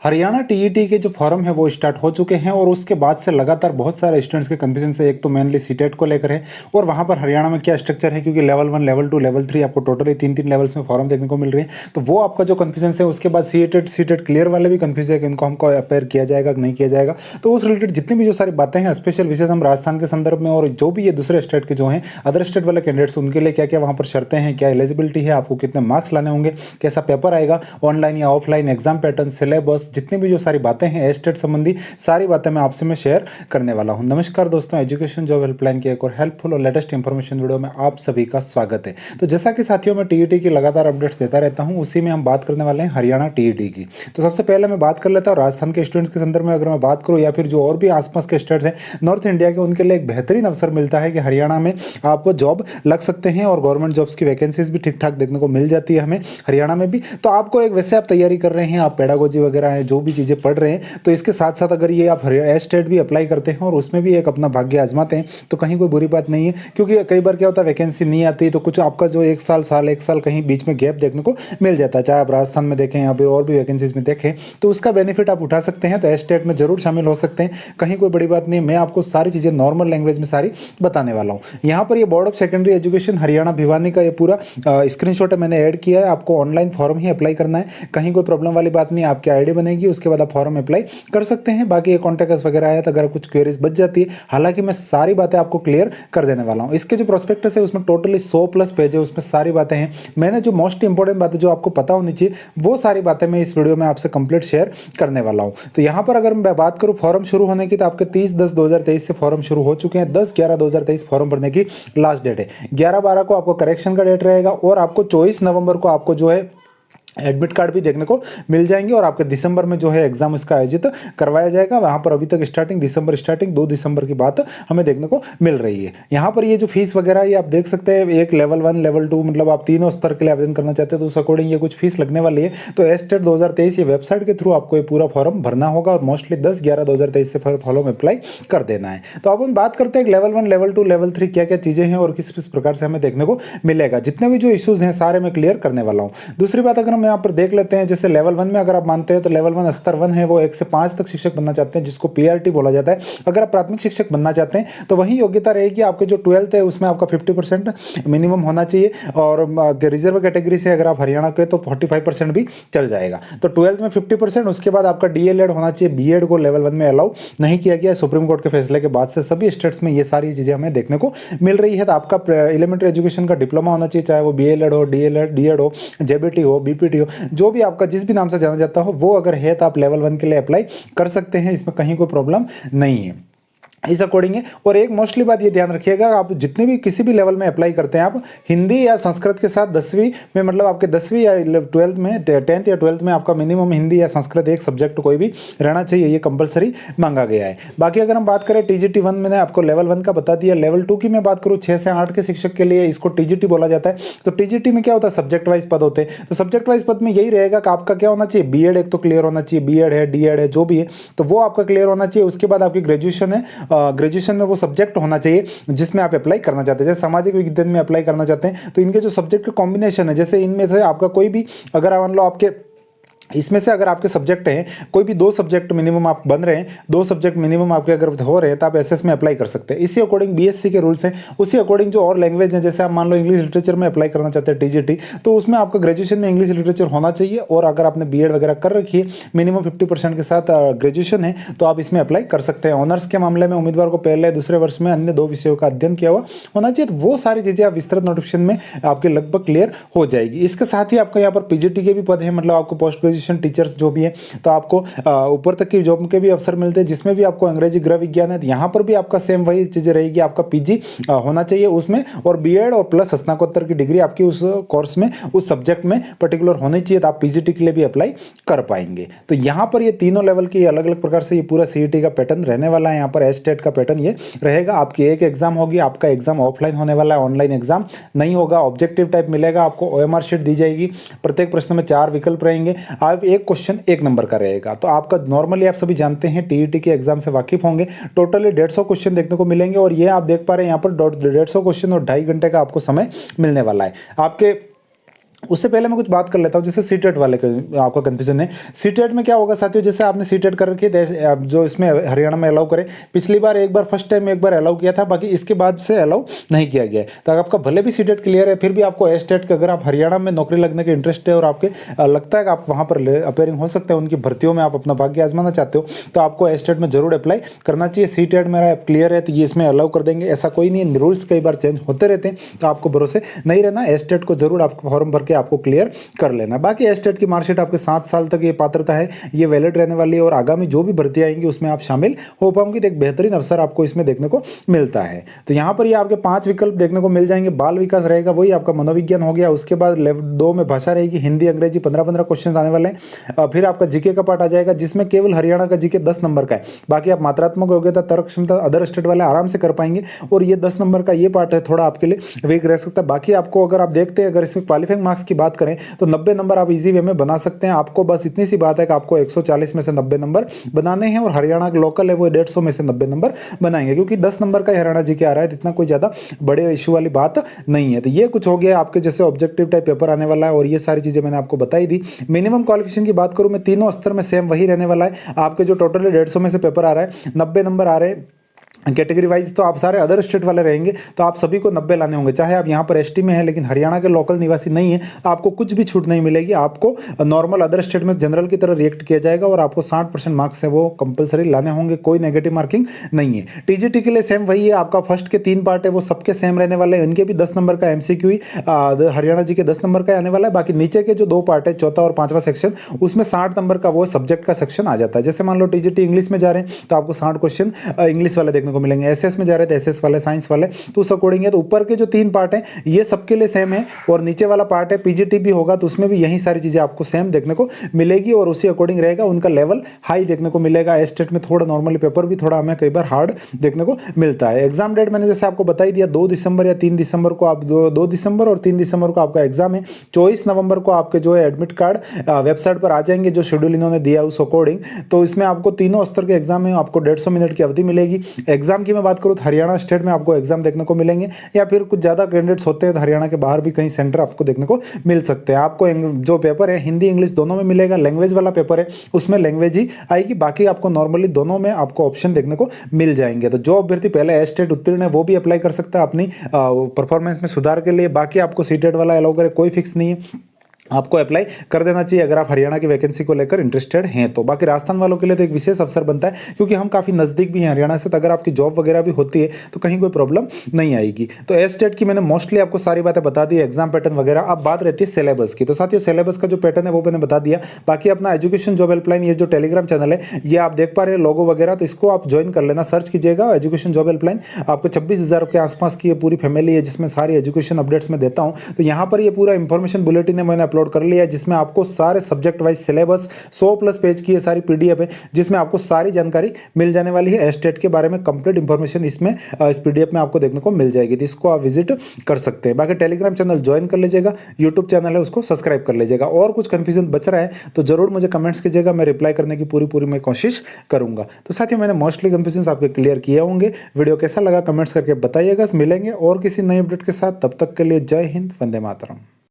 Haryana TET के जो form है वो स्टार्ट हो चुके हैं और उसके बाद से लगातार बहुत सारे स्टूडेंट्स के कन्फ्यूजन से एक तो मेनली सीटेट को लेकर है और वहाँ पर हरियाणा में क्या स्ट्रक्चर है, क्योंकि लेवल 1 लेवल 2 लेवल 3 आपको टोटली तीन तीन लेवल्स में फॉर्म देखने को मिल रही है। तो वो आपका जो कन्फ्यूजन है, उसके बाद सीटेट क्लियर वाले भी कन्फ्यूज है कि इनको हमको अपेयर किया जाएगा कि नहीं किया जाएगा। तो उस रिलेटेड जितनी भी जो सारी बातें हैं, स्पेशल विशेष हम राजस्थान के संदर्भ में और जो भी ये दूसरे स्टेट के जो हैं अदर स्टेट वाले कैंडिडेट्स, उनके लिए क्या क्या वहाँ पर शर्तें हैं, क्या एलिजिबिलिटी है, आपको कितने मार्क्स लाने होंगे, कैसा पेपर आएगा, ऑनलाइन या ऑफलाइन, एग्जाम पैटर्न, सिलेबस, जितनी भी जो सारी बातें हैं स्टेट संबंधी सारी बातें मैं आपसे मैं शेयर करने वाला हूं। नमस्कार दोस्तों, एजुकेशन जॉब हेल्पलाइन की एक और हेल्पफुल और लेटेस्ट इंफॉर्मेशन वीडियो में आप सभी का स्वागत है। तो जैसा कि साथियों मैं टीईटी की लगातार अपडेट्स देता रहता हूं, उसी में हम बात करने वाले हैं हरियाणा टीईटी की। तो सबसे पहले मैं बात कर लेता हूं राजस्थान के स्टूडेंट्स के संदर्भ में। अगर मैं बात करूं या फिर जो और भी आसपास के स्टेट्स हैं नॉर्थ इंडिया के, उनके लिए एक बेहतरीन अवसर मिलता है कि हरियाणा में आपको जॉब लग सकते हैं और गवर्नमेंट जॉब्स की वैकेंसीज भी ठीक ठाक देखने को मिल जाती है हमें हरियाणा में भी। तो आपको एक वैसे आप तैयारी कर रहे हैं, आप पेडागोजी वगैरह है, जो भी चीज़ें पढ़ रहे हैं, तो इसके साथ साथ अगर ये आप हरियाणा स्टेट भी अप्लाई करते हैं और उसमें भी एक अपना भाग्य आजमाते हैं तो कहीं कोई बुरी बात नहीं है। क्योंकि कई बार क्या होता है, वैकेंसी नहीं आती तो कुछ आपका जो एक साल कहीं बीच में गैप देखने को मिल जाता है, चाहे आप राजस्थान में देखें या फिर और भी वैकेंसीज में देखें, तो उसका बेनिफिट आप उठा सकते हैं। तो स्टेट में जरूर शामिल हो सकते हैं, कहीं कोई बड़ी बात नहीं। मैं आपको सारी चीज़ें नॉर्मल लैंग्वेज में सारी बताने वाला हूँ। यहाँ पर ये board of secondary education Haryana Bhiwani का ये पूरा स्क्रीनशॉट मैंने ऐड किया है। आपको ऑनलाइन फॉर्म ही अप्लाई करना है, कहीं कोई प्रॉब्लम वाली बात नहीं। आपकी आईडी बनेगी, उसके बाद आप फॉर्म अप्लाई कर सकते हैं। बाकी कॉन्टैक्ट्स वगैरह आया तो अगर कुछ क्वेरीज बच जाती है, हालांकि मैं सारी बातें आपको क्लियर कर देने वाला हूं। इसके जो प्रोस्पेक्टस है उसमें टोटली 100+ पेज है, उसमें सारी बातें हैं। मैंने जो मोस्ट इंपॉर्टेंट बातें जो आपको पता होनी चाहिए वो सारी बातें मैं इस वीडियो में आपसे कंप्लीट शेयर करने वाला हूं। तो यहां पर अगर मैं बात करूं फॉर्म शुरू होने की, तो आपके 30/10/2023 से फॉर्म शुरू हो चुके हैं। 10/11/2023 फॉर्म भरने की लास्ट डेट है। 11/12 को आपको करेक्शन का डेट रहेगा और आपको 24 नवंबर को आपको जो है एडमिट कार्ड भी देखने को मिल जाएंगे और आपके दिसंबर में जो है एग्जाम इसका आयोजित करवाया जाएगा। वहां पर अभी तक दिसंबर स्टार्टिंग 2 दिसंबर की बात हमें देखने को मिल रही है। यहाँ पर ये जो फीस वगैरह ये आप देख सकते हैं, एक लेवल 1 लेवल 2 मतलब आप तीनों स्तर के लिए आवेदन करना चाहते हैं तो उस अकॉर्डिंग ये कुछ फीस लगने वाली है। तो एस्टेट 2023 ये वेबसाइट के थ्रू आपको ये पूरा फॉर्म भरना होगा और मोस्टली 10/11/2023 से फॉर्म अप्लाई कर देना है। तो अब हम बात करते हैं लेवल 1 लेवल 2 लेवल 3 क्या क्या चीजें हैं और किस किस प्रकार से हमें देखने को मिलेगा। जितने भी जो इश्यूज हैं सारे मैं क्लियर करने वाला हूँ। दूसरी बात अगर हम यहाँ पर देख लेते हैं, जैसे लेवल 1 में अगर आप मानते हैं तो लेवल 1 स्तर 1 है, वो 1 से 5 तक शिक्षक बनना चाहते हैं, जिसको पीआरटी बोला जाता है। अगर आप प्राथमिक शिक्षक बनना चाहते हैं तो वही योग्यता रहेगी। आपके जो 12th है उसमें आपका 50% मिनिमम होना चाहिए और रिजर्व कैटेगरी से अगर आप हरियाणा के तो 45% भी चल जाएगा। तो 12th में 50%, उसके बाद आपका डीएलएड होना चाहिए। बीएड को लेवल 1 में अलाउ नहीं किया गया सुप्रीम कोर्ट के फैसले के बाद से। सभी स्टेट्स में ये सारी चीजें हमें देखने को मिल रही है। तो आपका एलिमेंट्री एजुकेशन का डिप्लोमा होना चाहिए, चाहे वो बीएलएड हो, डीएड हो, जेबीटी हो, बीपीटी हो, जो भी आपका जिस भी नाम से जाना जाता हो वो अगर है तो आप लेवल 1 के लिए अप्लाई कर सकते हैं। इसमें कहीं कोई प्रॉब्लम नहीं है, इस अकॉर्डिंग है। और एक मोस्टली बात ये ध्यान रखिएगा, आप जितने भी किसी भी लेवल में अप्लाई करते हैं, आप हिंदी या संस्कृत के साथ 10वीं में मतलब आपके 10वीं या 12th में 10th या 12th में आपका मिनिमम हिंदी या संस्कृत एक सब्जेक्ट कोई भी रहना चाहिए, ये कंपलसरी मांगा गया है। बाकी अगर हम बात करें टीजीटी 1 मैंने आपको लेवल 1 का बता दिया। लेवल 2 की मैं बात करूँ 6 से 8 के शिक्षक के लिए इसको टीजीटी बोला जाता है। तो टीजीटी में क्या होता है, सब्जेक्ट वाइज पद होते हैं। तो सब्जेक्ट वाइज पद में यही रहेगा कि आपका क्या होना चाहिए, बीएड एक तो क्लियर होना चाहिए, बीएड है, डीएड है, जो भी है तो वो आपका क्लियर होना चाहिए। उसके बाद आपकी ग्रेजुएशन है, ग्रेजुएशन में वो सब्जेक्ट होना चाहिए जिसमें आप अप्लाई करना चाहते हैं। जैसे सामाजिक विज्ञान में अप्लाई करना चाहते हैं तो इनके जो सब्जेक्ट का कॉम्बिनेशन है, जैसे इनमें से आपका कोई भी अगर मान लो आपके इसमें से अगर आपके सब्जेक्ट हैं, कोई भी 2 सब्जेक्ट मिनिमम आप बन रहे हैं, 2 सब्जेक्ट मिनिमम आपके अगर हो रहे हैं तो आप एसएस में अप्लाई कर सकते हैं। इसी अकॉर्डिंग बीएससी के रूल्स हैं, उसी अकॉर्डिंग जो और लैंग्वेज है, जैसे आप मान लो इंग्लिश लिटरेचर में अप्लाई करना चाहते हैं टीजीटी, तो उसमें आपका ग्रेजुएशन में इंग्लिश लिटरेचर होना चाहिए। और अगर आपने बीएड वगैरह कर रखी है, मिनिमम 50% के साथ ग्रेजुएशन है, तो आप इसमें अप्लाई कर सकते हैं। ऑनर्स के मामले में उम्मीदवार को पहले दूसरे वर्ष में अन्य 2 विषयों का अध्ययन किया हुआ होना चाहिए। तो वो सारी चीज़ें आप विस्तृत नोटिफिकेशन में आपके लगभग क्लियर हो जाएगी। इसके साथ ही आपका यहाँ पर पीजीटी के भी पद है, मतलब आपको पोस्ट ग्रेजुएशन टीचर्स जो भी है, तो आपको ऊपर तक की जॉब के भी अवसर मिलते हैं, जिसमें भी आपको अंग्रेजी गृह विज्ञान है। यहाँ पर भी आपका सेम वही चीजें रहेगी, आपका पीजी होना चाहिए उसमें, और बीएड और प्लस स्नातकोत्तर की डिग्री आपकी उस कोर्स में उस सब्जेक्ट में पर्टिकुलर होनी चाहिए, तो आप पीजीटी के लिए भी अप्लाई कर पाएंगे। तो यहाँ पर ये तीनों लेवल की अलग अलग प्रकार से ये पूरा सीईटी का पैटर्न रहने वाला है। यहाँ पर एस्टेट का पैटर्न ये रहेगा। आपकी एक एग्जाम होगी, आपका एग्जाम ऑफलाइन होने वाला है, ऑनलाइन एग्जाम नहीं होगा। ऑब्जेक्टिव टाइप मिलेगा आपको, ओएमआर शीट दी जाएगी, प्रत्येक प्रश्न में 4 विकल्प रहेंगे, आप एक क्वेश्चन 1 नंबर का रहेगा। तो आपका नॉर्मली आप सभी जानते हैं टीईटी के एग्जाम से वाकिफ होंगे, टोटली 150 क्वेश्चन देखने को मिलेंगे। और ये आप देख पा रहे हैं यहाँ पर 150 क्वेश्चन और 2.5 घंटे का आपको समय मिलने वाला है। आपके उससे पहले मैं कुछ बात कर लेता हूँ, जैसे सीटेट वाले आपका कंफ्यूजन है। सीटेट में क्या होगा साथियों, जैसे आपने सीटेट कर रखी है जो इसमें हरियाणा में अलाउ करे, पिछली बार एक बार फर्स्ट टाइम एक बार अलाउ किया था, बाकी इसके बाद से अलाउ नहीं किया गया है। तो आपका भले भी सीटेट क्लियर है, फिर भी आपको एस्टेट का अगर आप हरियाणा में नौकरी लगने के इंटरेस्ट है और आपके लगता है कि आप वहाँ पर अपेयरिंग हो सकते हैं, उनकी भर्तियों में आप अपना भाग्य आजमाना चाहते हो, तो आपको एस्टेट में जरूर अप्लाई करना चाहिए। सीटेट मेरा क्लियर है तो ये इसमें अलाउ कर देंगे, ऐसा कोई नहीं है, रूल्स कई बार चेंज होते रहते हैं, तो आपको भरोसे नहीं रहना। एस्टेट को जरूर आपको फॉर्म भर के आपको क्लियर कर लेना। बाकी एस्टेट की मार्कशीट आपके 7 साल तक ये पात्रता है, ये वैलिड रहने वाली है और आगामी जो भी भर्ती आएंगी उसमें आप शामिल हो पाओगे, तो एक बेहतरीन अवसर आपको इसमें देखने को मिलता है। तो यहाँ पर ये आपके 5 विकल्प देखने को मिल जाएंगे। बाल विकास रहेगा, वही आपका मनोविज्ञान हो गया। उसके बाद लेवल 2 में भाषा रहेगी, हिंदी अंग्रेजी 15-15 क्वेश्चन आने वाले हैं। फिर आपका जीके का पार्ट आ जाएगा, जिसमें केवल हरियाणा का जीके 10 नंबर का है, बाकी आप मात्रात्मक योग्यता, तर्क क्षमता अदर स्टेट वाले आराम से कर पाएंगे। और ये 10 नंबर का ये पार्ट है, थोड़ा आपके लिए वीक रह सकता है। बाकी आपको अगर आप देखते हैं, अगर इसमें क्वालिफाइंग मार्क्स की बात करें तो 90 नंबर आप इजी वे में बना सकते हैं। आपको बस इतनी सी बात है कि आपको 140 में से 90 नंबर बनाने हैं, और हरियाणा का लोकल है वो 150 में से 90 नंबर बनाएंगे, क्योंकि 10 नंबर का हरियाणा जी के आ रहा है, तो इतना कोई ज़्यादा बड़े इशू वाली बात नहीं है। तो ये कुछ हो गया आपके जैसे ऑब्जेक्टिव टाइप पेपर आने वाला है, और ये सारी चीज़ें मैंने आपको बताई दी। मिनिमम क्वालिफिकेशन की बात करूँ मैं, तीनों स्तर में सेम वही रहने वाला है। आपके जो टोटली 150 में से पेपर आ रहा है, 90 नंबर आ रहे हैं कैटेगरी वाइज, तो आप सारे अदर स्टेट वाले रहेंगे, तो आप सभी को 90 लाने होंगे। चाहे आप यहाँ पर एसटी में हैं लेकिन हरियाणा के लोकल निवासी नहीं है, आपको कुछ भी छूट नहीं मिलेगी। आपको नॉर्मल अदर स्टेट में जनरल की तरह रिएक्ट किया जाएगा, और आपको 60% मार्क्स है वो कंपलसरी लाने होंगे, कोई नेगेटिव मार्किंग नहीं है। टीजीटी के लिए सेम वही है, आपका फर्स्ट के 3 पार्ट है वो सबके सेम रहने वाले हैं, इनके भी 10 नंबर का एमसीक्यू ही हरियाणा जी के 10 नंबर का आने वाला है। बाकी नीचे के जो 2 पार्ट है, चौथा और 5वां सेक्शन, उसमें 60 नंबर का वो सब्जेक्ट का सेक्शन आ जाता है। जैसे मान लो टीजीटी इंग्लिश में जा रहे हैं तो आपको 60 क्वेश्चन इंग्लिश वाले देखने को मिलेंगे, एसएस में जा रहे थे एसएस वाले, साइंस वाले, तो उस अकॉर्डिंग है। तो ऊपर के जो 3 पार्ट है ये सबके लिए सेम है, और नीचे वाला पार्ट है पीजीटी भी होगा तो उसमें भी यही सारी चीजें आपको सेम देखने को मिलेगी, और उसी अकॉर्डिंग रहेगा। उनका लेवल हाई देखने को मिलेगा। एस्टेट में थोड़ा नॉर्मली पेपर भी थोड़ा हमें कई बार हार्ड देखने को मिलता है। एग्जाम डेट मैंने जैसे आपको बताई दिया, 2 दिसंबर या 3 दिसंबर को आप 2 दिसंबर और 3 दिसंबर को आपका एग्जाम है। 24 नवंबर को आपके जो है एडमिट कार्ड वेबसाइट पर आ जाएंगे, जो शेड्यूल इन्होंने दिया उस अकॉर्डिंग। तो इसमें आपको तीनों स्तर के एग्जाम में आपको 150 मिनट की अवधि मिलेगी। एग्जाम की मैं बात करूँ तो हरियाणा स्टेट में आपको एग्जाम देखने को मिलेंगे, या फिर कुछ ज़्यादा कैंडिडेट्स होते हैं तो हरियाणा के बाहर भी कहीं सेंटर आपको देखने को मिल सकते हैं। आपको जो पेपर है हिंदी इंग्लिश दोनों में मिलेगा। लैंग्वेज वाला पेपर है उसमें लैंग्वेज ही आएगी, बाकी आपको नॉर्मली दोनों में आपको ऑप्शन देखने को मिल जाएंगे। तो जो अभ्यर्थी पहले एस्टेट उत्तीर्ण है वो भी अप्लाई कर सकता है अपनी परफॉर्मेंस में सुधार के लिए। बाकी आपको सीटेट वाला अलाउ करे, कोई फिक्स नहीं है, आपको अप्लाई कर देना चाहिए अगर आप हरियाणा की वैकेंसी को लेकर इंटरेस्टेड हैं तो। बाकी राजस्थान वालों के लिए तो एक विशेष अवसर बनता है, क्योंकि हम काफ़ी नज़दीक भी हैं हरियाणा से, तो अगर आपकी जॉब वगैरह भी होती है तो कहीं कोई प्रॉब्लम नहीं आएगी। तो एस्टेट की मैंने मोस्टली आपको सारी बातें बता दी, एग्जाम पैटर्न वगैरह। अब बात रहती है सिलेबस की, तो साथियों सिलेबस का जो पैटर्न है वो मैंने बता दिया। बाकी अपना एजुकेशन जॉब हेल्पलाइन, ये जो टेलीग्राम चैनल है ये आप देख पा रहे हैं लोगो वगैरह, तो इसको आप ज्वाइन कर लेना, सर्च कीजिएगा एजुकेशन जॉब हेल्पलाइन। आपको 26,000 के आसपास की ये पूरी फैमिली है जिसमें सारी एजुकेशन अपडेट्स में देता हूँ। तो यहाँ पर ये पूरा इंफॉर्मेशन बुलेटिन है मैंने अपलोड कर लिया है, जिसमें आपको सारे सब्जेक्ट वाइज सिलेबस 100+ पेज की ये सारी पीडीएफ है, जिसमें आपको सारी जानकारी मिल जाने वाली है एस्टेट के बारे में। कंप्लीट इंफॉर्मेशन इसमें इस पीडीएफ में आपको देखने को मिल जाएगी, तो इसको आप विजिट कर सकते हैं। बाकी टेलीग्राम चैनल ज्वाइन कर लीजिएगा, यूट्यूब चैनल है उसको सब्सक्राइब कर लीजिएगा। और कुछ कंफ्यूजन बच रहा है तो जरूर मुझे कमेंट्स कीजिएगा, मैं रिप्लाई करने की पूरी मैं कोशिश करूंगा। तो साथियों मैंने मोस्टली कंफ्यूजन आपके क्लियर किए होंगे। वीडियो कैसा लगा कमेंट्स करके बताइएगा। मिलेंगे और किसी नई अपडेट के साथ, तब तक के लिए जय हिंद, वंदे मातरम।